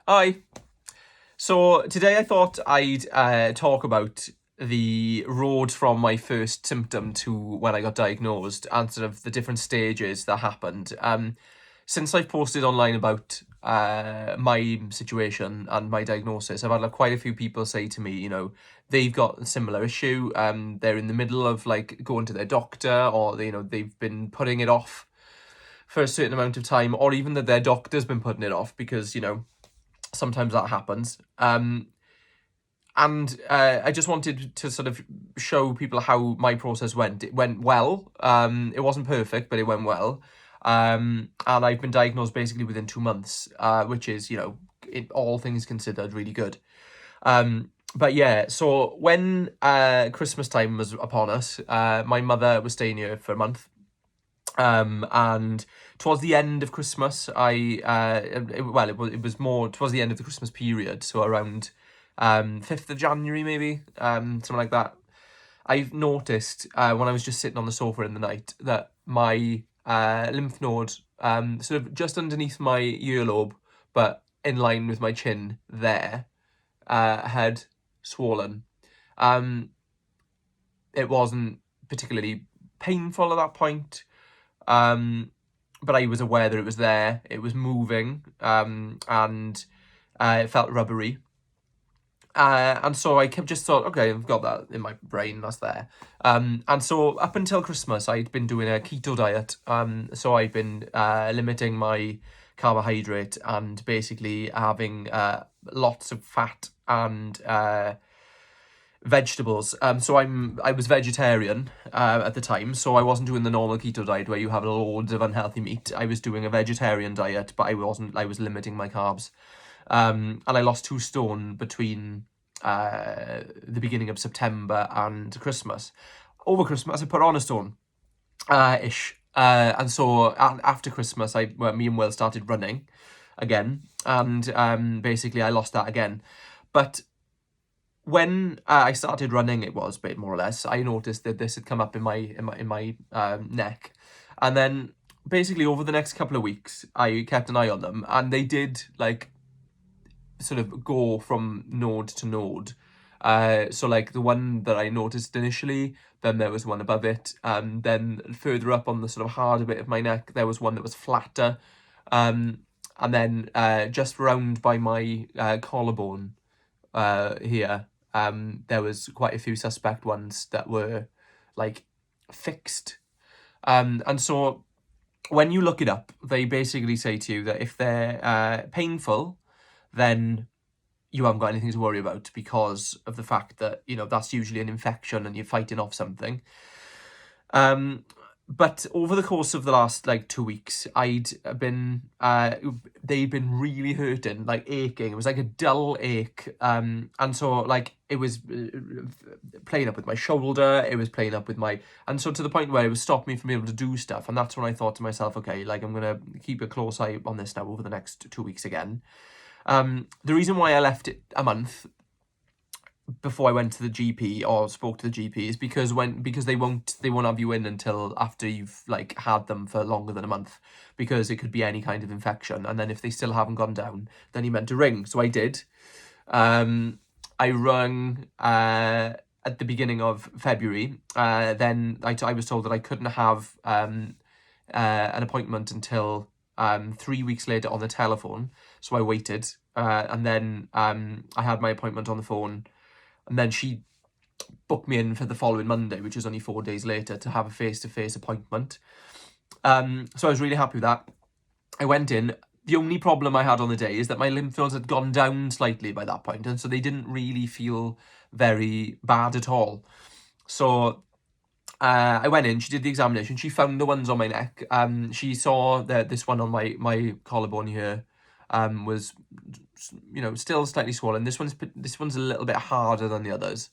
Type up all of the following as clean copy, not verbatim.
Hi. So today I thought I'd talk about the road from my first symptom to when I got diagnosed and sort of the different stages that happened. Since I've posted online about my situation and my diagnosis, I've had quite a few people say to me, they've got a similar issue. They're in the middle of going to their doctor, or they've been putting it off for a certain amount of time, or even that their doctor's been putting it off because sometimes that happens. And I just wanted to sort of show people how my process went. It went well. It wasn't perfect, but it went well. And I've been diagnosed basically within 2 months, which is, all things considered, really good. But yeah, so when Christmas time was upon us, my mother was staying here for a month. And towards the end of Christmas, it was more towards the end of the Christmas period, so around 5th of January maybe, something like that. I've noticed when I was just sitting on the sofa in the night that my lymph node, sort of just underneath my earlobe, but in line with my chin there, had swollen. It wasn't particularly painful at that point. But I was aware that it was there. It was moving, and it felt rubbery. And so I kept just thought, okay, I've got that in my brain, that's there. And so up until Christmas, I'd been doing a keto diet. So I'd been limiting my carbohydrate and basically having lots of fat and vegetables. So I was vegetarian at the time, so I wasn't doing the normal keto diet where you have loads of unhealthy meat. I was doing a vegetarian diet, but I was limiting my carbs. And I lost 2 stone between the beginning of September and Christmas. Over Christmas, I put on a stone, ish. And so after Christmas, me and Will started running again, and basically I lost that again. But when I started running, it was a bit more or less, I noticed that this had come up in my neck, and then basically over the next couple of weeks, I kept an eye on them, and they did sort of go from node to node. So the one that I noticed initially, then there was one above it, then further up on the sort of harder bit of my neck, there was one that was flatter, and then just round by my collarbone here, there was quite a few suspect ones that were fixed. And so when you look it up, they basically say to you that if they're painful, then you haven't got anything to worry about, because of the fact that, that's usually an infection and you're fighting off something. But over the course of the last 2 weeks, they'd been really hurting, aching. It was like a dull ache. And so it was playing up with my shoulder. It was playing up with and so to the point where it was stopping me from being able to do stuff. And that's when I thought to myself, okay, I'm gonna keep a close eye on this now over the next 2 weeks again. The reason why I left it a month before I went to the GP or spoke to the GP is because they won't have you in until after you've had them for longer than a month, because it could be any kind of infection, and then if they still haven't gone down, then you're meant to ring. So I did. I rung at the beginning of February. Then I was told that I couldn't have an appointment until 3 weeks later on the telephone. So I waited, and then I had my appointment on the phone. And then she booked me in for the following Monday, which was only 4 days later, to have a face-to-face appointment. So I was really happy with that. I went in. The only problem I had on the day is that my lymph nodes had gone down slightly by that point, and so they didn't really feel very bad at all. So I went in, she did the examination, she found the ones on my neck. She saw that this one on my collarbone here was still slightly swollen. This one's a little bit harder than the others.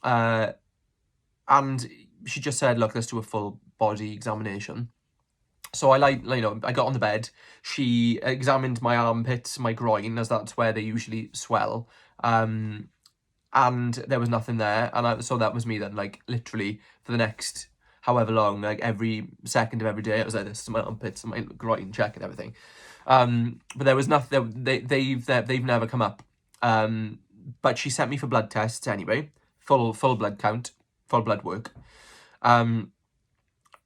And she just said, look, let's do a full body examination. So I got on the bed. She examined my armpits, my groin, as that's where they usually swell. And there was nothing there. And so that was me then, literally for the next however long, every second of every day, it was like this, my armpits and my groin, checking everything. But there was nothing. They've never come up. But she sent me for blood tests anyway, full blood count, full blood work. And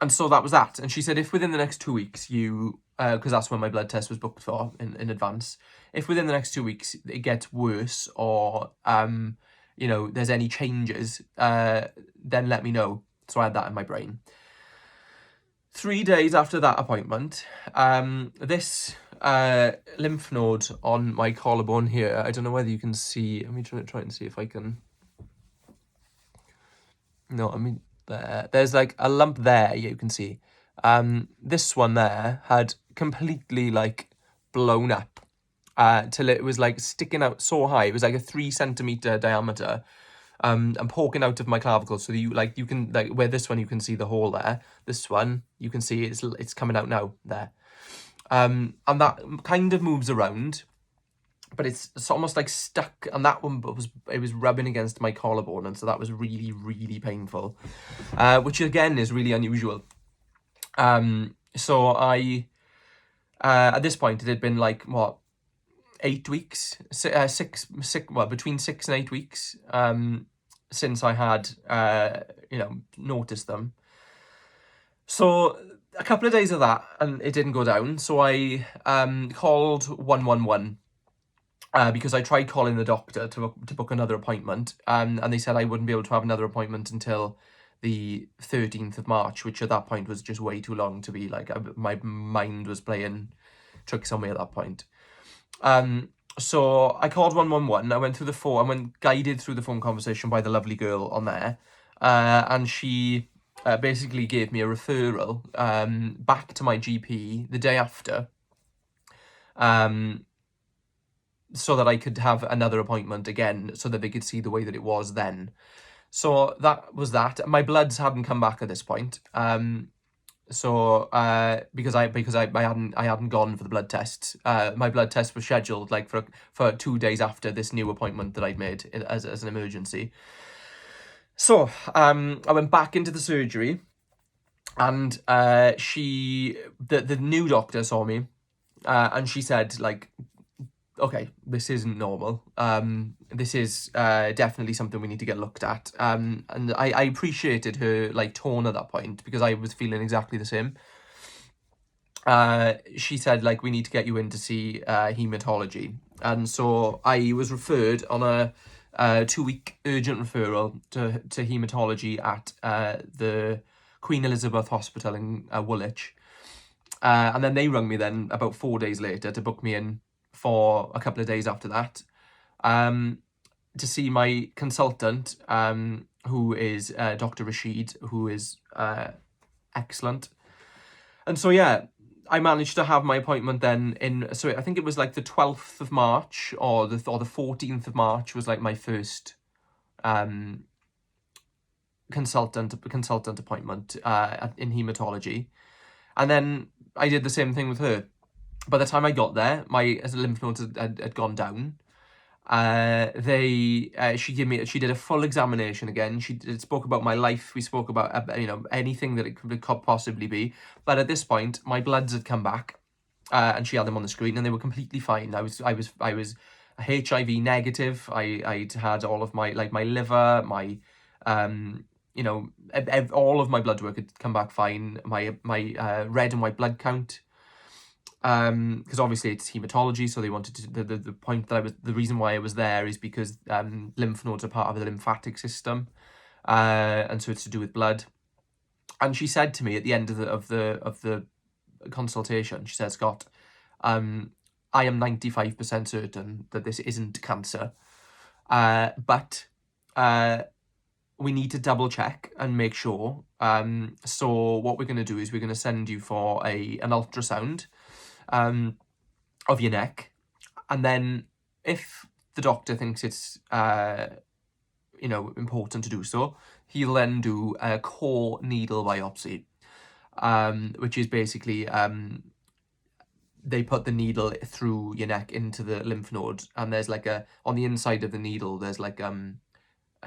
so that was that. And she said, if within the next 2 weeks you, because that's when my blood test was booked for in advance, if within the next 2 weeks it gets worse or, you know, there's any changes, then let me know. So I had that in my brain. 3 days after that appointment, this lymph node on my collarbone here, I don't know whether you can see, let me try and see if I can, no, I mean, there's like a lump there you can see. This one there had completely like blown up till it was like sticking out so high. It was like a 3 centimeter diameter, and poking out of my clavicle. So you can like where this one you can see the hole there. This one you can see it's coming out now there, and that kind of moves around, but it's almost like stuck. And that one was rubbing against my collarbone, and so that was really, really painful, which again is really unusual. So I at this point it had been like what, 8 weeks, between 6 and 8 weeks, since I had, you know, noticed them. So a couple of days of that, and it didn't go down. So I called 111, because I tried calling the doctor to book another appointment, and they said I wouldn't be able to have another appointment until the 13th of March, which at that point was just way too long to be like, my mind was playing tricks on me at that point. So I called 111. I went through the phone. I went guided through the phone conversation by the lovely girl on there, and she basically gave me a referral back to my GP the day after, so that I could have another appointment again, so that they could see the way that it was then. So that was that. My bloods hadn't come back at this point. So because I hadn't gone for the blood tests. My blood tests were scheduled like for 2 days after this new appointment that I'd made as an emergency. So I went back into the surgery, and the new doctor saw me, and she said like, okay, this isn't normal. This is definitely something we need to get looked at. And I appreciated her like tone at that point, because I was feeling exactly the same. She said like, we need to get you in to see hematology. And so I was referred on a 2-week urgent referral to hematology at the Queen Elizabeth Hospital in Woolwich. And then they rung me then about 4 days later to book me in for a couple of days after that, to see my consultant, who is Dr. Rashid, who is excellent. And so yeah, I managed to have my appointment then so I think it was like the 12th of March or the 14th of March was like my first consultant appointment in hematology. And then I did the same thing with her. By the time I got there, my lymph nodes had gone down. She did a full examination again. She spoke about my life. We spoke about you know, anything that it could possibly be. But at this point, my bloods had come back, and she had them on the screen, and they were completely fine. I was HIV negative. I'd had all of my like my liver, my you know, all of my blood work had come back fine. My red and white blood count. Because obviously it's hematology, so they wanted to, the point that the reason why I was there is because lymph nodes are part of the lymphatic system, and so it's to do with blood. And she said to me at the end of the consultation, she said, Scott, I am 95% certain that this isn't cancer, but we need to double check and make sure. So what we're going to do is we're going to send you for an ultrasound of your neck, and then if the doctor thinks it's you know, important to do so, he'll then do a core needle biopsy, which is basically they put the needle through your neck into the lymph node, and there's like on the inside of the needle there's like a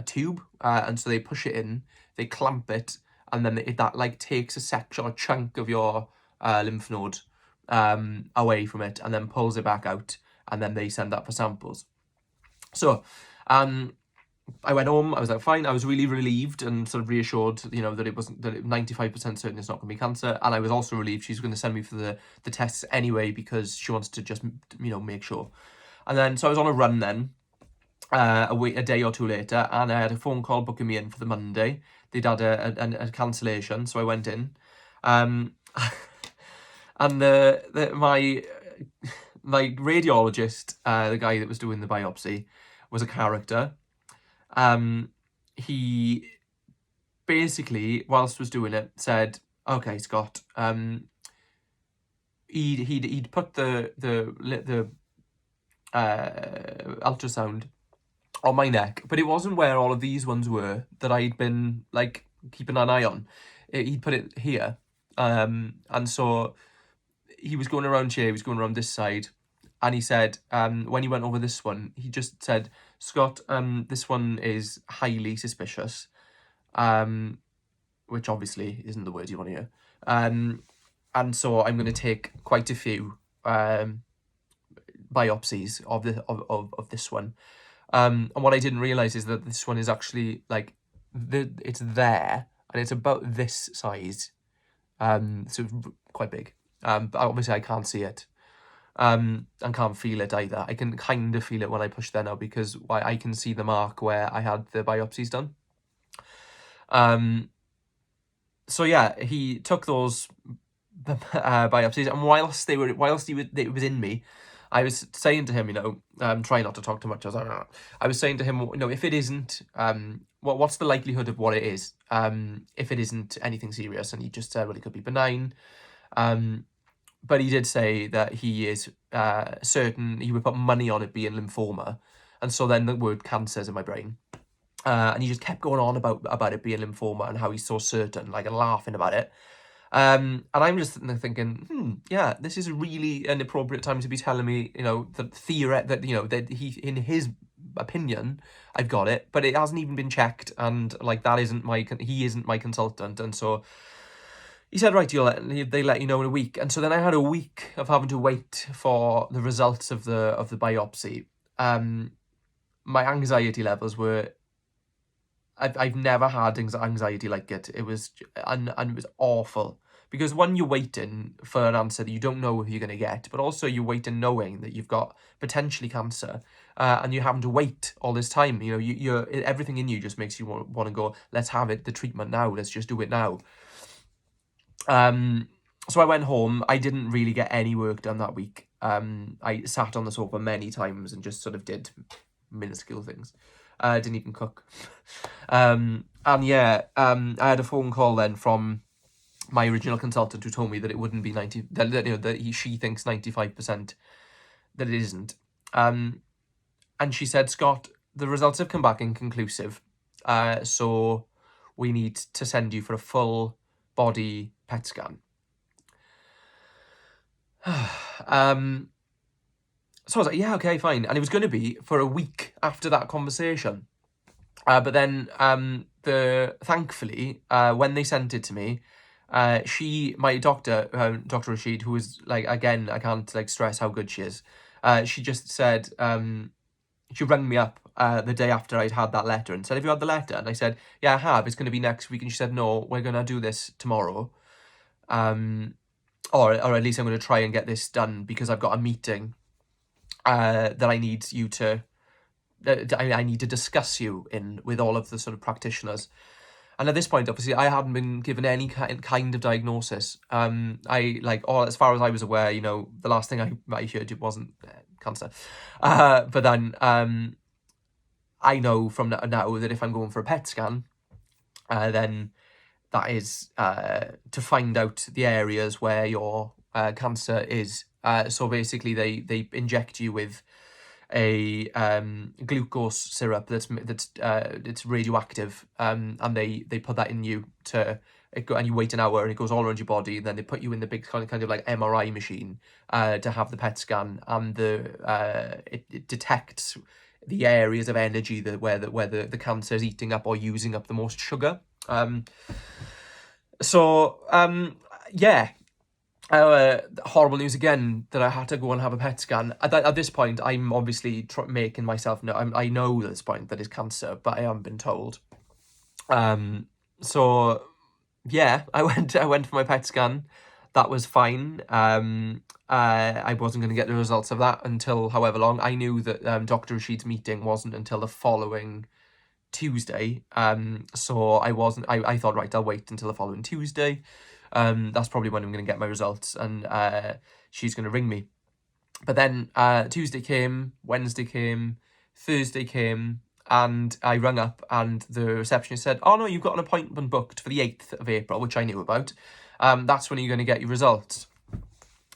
tube, and so they push it in, they clamp it, and then that like takes a section or chunk of your lymph node away from it and then pulls it back out, and then they send that for samples. So I went home, I was like, fine. I was really relieved and sort of reassured, that it wasn't, that 95% certain it's not going to be cancer. And I was also relieved she's going to send me for the tests anyway, because she wants to just, make sure. And then, so I was on a run then, a day or two later, and I had a phone call booking me in for the Monday. They'd had a cancellation, so I went in. And my radiologist, the guy that was doing the biopsy, was a character. He basically, whilst was doing it, said, "Okay, Scott." He'd put the ultrasound on my neck, but it wasn't where all of these ones were that I'd been like keeping an eye on. He'd put it here, and so he was going around here. He was going around this side. And he said, when he went over this one, he just said, "Scott, this one is highly suspicious," which obviously isn't the word you want to hear. And so I'm going to take quite a few biopsies of this one. And what I didn't realise is that this one is actually like it's there, and it's about this size, so quite big. But obviously I can't see it. And can't feel it either. I can kind of feel it when I push there now, because I can see the mark where I had the biopsies done. So yeah, he took those biopsies, and whilst it was in me, I was saying to him, try not to talk too much. I was saying to him, if it isn't, what's the likelihood of what it is? If it isn't anything serious, and he just said, well, it could be benign. But he did say that he is certain he would put money on it being lymphoma. And so then the word cancer's in my brain. And he just kept going on about it being lymphoma and how he's so certain, like, and laughing about it. And I'm just thinking, yeah, this is really an appropriate time to be telling me, that he, in his opinion, I've got it, but it hasn't even been checked. And like, he isn't my consultant. And so he said, right, they let you know in a week. And so then I had a week of having to wait for the results of the biopsy. My anxiety levels were, I've never had anxiety like it. It was, and it was awful. Because one, you're waiting for an answer that you don't know if you're going to get, but also you're waiting knowing that you've got potentially cancer, and you're having to wait all this time. You're everything in you just makes you want to go, let's have the treatment now. Let's just do it now. So I went home. I didn't really get any work done that week. I sat on the sofa many times and just sort of did minuscule things. Didn't even cook. And yeah, I had a phone call then from my original consultant, who told me that it wouldn't be 90, she thinks 95% that it isn't. And she said, Scott, the results have come back inconclusive. So we need to send you for a full body PET scan. So I was like, yeah, okay, fine. And it was going to be for a week after that conversation. But then, thankfully, when they sent it to me, my doctor, Dr. Rashid, who was like, again, I can't stress how good she is. She just said, she rang me up the day after I'd had that letter and said, have you had the letter? And I said, yeah, I have. It's going to be next week. And she said, no, we're going to do this tomorrow. Or at least I'm going to try and get this done, because I've got a meeting that I need you to, I need to discuss you in with all of the sort of practitioners. And at this point, obviously, I hadn't been given any kind of diagnosis. As far as I was aware, the last thing I heard, it wasn't cancer. But then I know from now that if I'm going for a PET scan, then that is to find out the areas where your cancer is. So basically, they inject you with a glucose syrup that's it's radioactive, and they put that in you and you wait an hour, and it goes all around your body, and then they put you in the big kind of like MRI machine to have the PET scan, and it detects the areas of energy where the cancer is eating up or using up the most sugar. Yeah, Horrible news again that I had to go and have a PET scan. At this point, I'm obviously making myself know. I know at this point that it's cancer, but I haven't been told. So yeah, I went for my PET scan. That was fine. I wasn't going to get the results of that until however long. I knew that Dr. Rashid's meeting wasn't until the following Tuesday. So I thought, right, I'll wait until the following Tuesday. That's probably when I'm going to get my results, and she's going to ring me. But then Tuesday came, Wednesday came, Thursday came, and I rung up, and the receptionist said, "Oh no, you've got an appointment booked for the 8th of April, which I knew about. That's when you're going to get your results."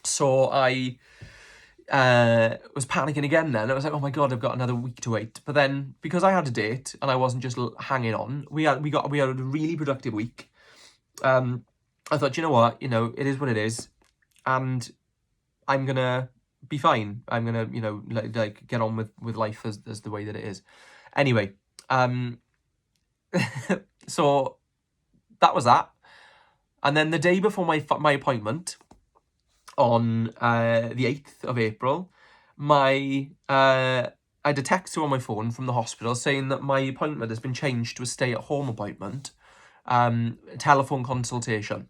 So I was panicking again then. I was like, oh my God, I've got another week to wait. But then, because I had a date and I wasn't just hanging on, we had a really productive week. I thought, you know what, it is what it is, and I'm gonna be fine. I'm gonna, like get on with life as the way that it is. Anyway, so that was that. And then the day before my appointment, on the 8th of April, I had a text on my phone from the hospital saying that my appointment has been changed to a stay-at-home appointment, telephone consultation.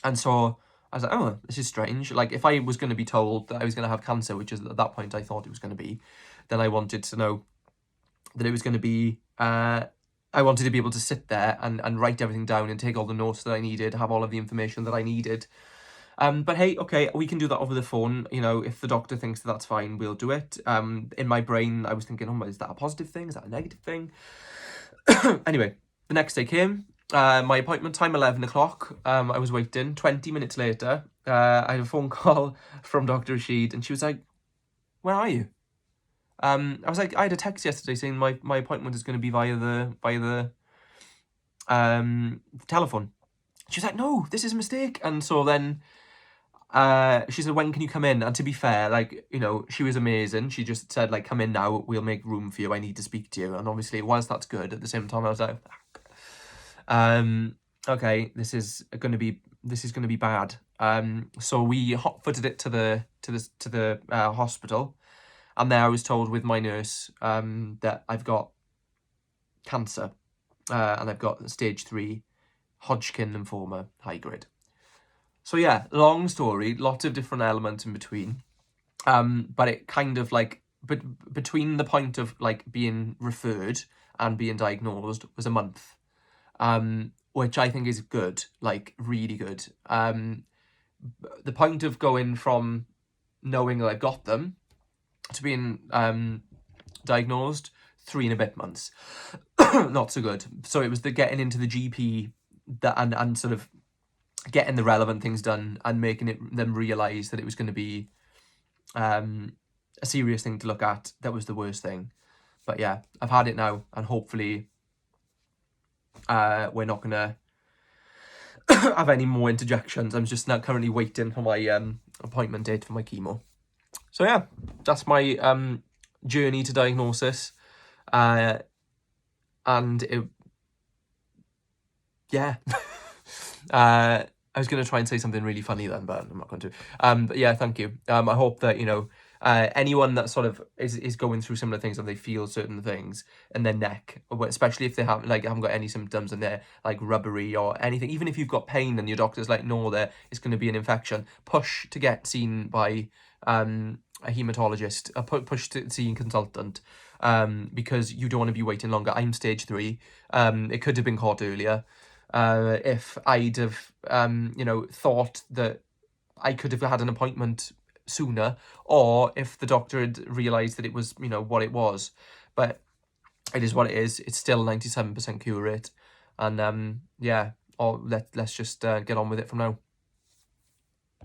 And so I was like, oh, this is strange. Like, if I was going to be told that I was going to have cancer, which is at that point I thought it was going to be, then I wanted to know that it was going to be, I wanted to be able to sit there and write everything down and take all the notes that I needed, have all of the information that I needed. But hey, okay, we can do that over the phone. If the doctor thinks that that's fine, we'll do it. In my brain, I was thinking, oh, is that a positive thing? Is that a negative thing? Anyway, the next day came. My appointment time, 11 o'clock. I was waiting. 20 minutes later, I had a phone call from Dr. Rashid, and she was like, where are you? I was like, I had a text yesterday saying my appointment is going to be via the telephone. She was like, no, this is a mistake. And so then she said, when can you come in? And to be fair, like, she was amazing. She just said, like, come in now, we'll make room for you, I need to speak to you. And obviously, whilst that's good, at the same time I was like, okay, this is gonna be bad. So we hot-footed it to the hospital, and there I was told with my nurse that I've got cancer, and I've got stage 3 Hodgkin lymphoma, high grade. So yeah, long story, lots of different elements in between. But it kind of like, between the point of like being referred and being diagnosed was a month, which I think is good, like really good. The point of going from knowing that I've got them to being diagnosed, 3 and a bit months. Not so good. So it was the getting into the GP that and sort of getting the relevant things done and making them realise that it was going to be a serious thing to look at. That was the worst thing. But yeah, I've had it now, and hopefully we're not going to have any more interjections. I'm just now currently waiting for my appointment date for my chemo. So yeah, that's my journey to diagnosis. And it, yeah. I was going to try and say something really funny then, but I'm not going to. But yeah, thank you. I hope that, anyone that sort of is going through similar things and they feel certain things in their neck, especially if they haven't got any symptoms and they're like rubbery or anything, even if you've got pain and your doctor's like, no, it's going to be an infection, push to get seen by a hematologist, push to see a consultant, because you don't want to be waiting longer. I'm stage 3. It could have been caught earlier. If I'd have, thought that I could have had an appointment sooner, or if the doctor had realised that it was, what it was. But it is what it is. It's still 97% cure rate. And, yeah, let's just get on with it from now.